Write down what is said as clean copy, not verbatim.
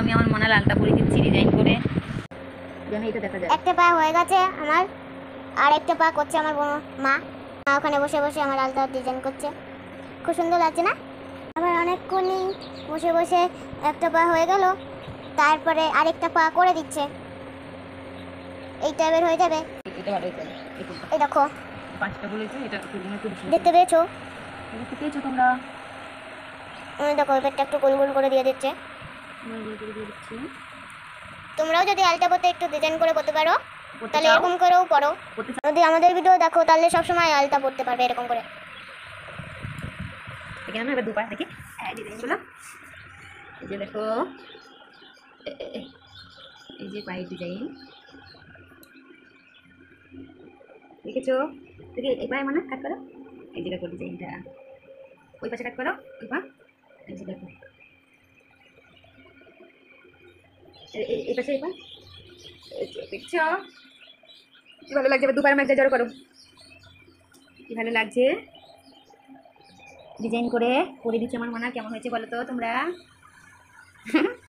আমি আমার মনে লালটা পরে দিচ্ছি ডিজাইন করে যেন এটা দেখা যায়। একটা পা হয়ে গেছে আমার, আর একটা পা করছে আমার মা। মা ওখানে বসে বসে আমার আলতা ডিজাইন করছে, খুব সুন্দর লাগছে না? আবার অনেকক্ষণই বসে বসে একটা পা হয়ে গেল, তারপরে আরেকটা পা করে দিচ্ছে। এই টাইপের হয়ে যাবে। এটা ভালো হয়েছে। এই দেখো, পাঁচটা বলেছে, এটা একটু দেখতে পেয়েছো? দেখতে পেয়েছো তোমরা? দেখো এবারটা একটু গোল গোল করে দিয়ে দিচ্ছে। তোমরাও যদি আলতা পরতে একটু ডিজাইন করে করতে পারো তাহলে এরকম করেও পরো। যদি আমাদের ভিডিও দেখো তাহলে সবসময় আলতা পরতে পারবে এরকম করে। এখানে এবার দুপাশ দেখি ডিজাইনগুলো। এই যে দেখো, এই যে পায়ের ডিজাইন দেখেছো? দেখি এই পায়ে মানে কাট করো, এই যে দেখো ডিজাইনটা, ওই পাশে কাট করো, ওই পা, এই যে দেখো এই পাশে, এই পা, দেখছো কি ভালো লাগছে? এবার দুপায়ের মাঝে জড়ো করো, কি ভালো লাগছে ডিজাইন করে দিচ্ছে আমার মনে। কেমন হয়েছে বলো তো তোমরা?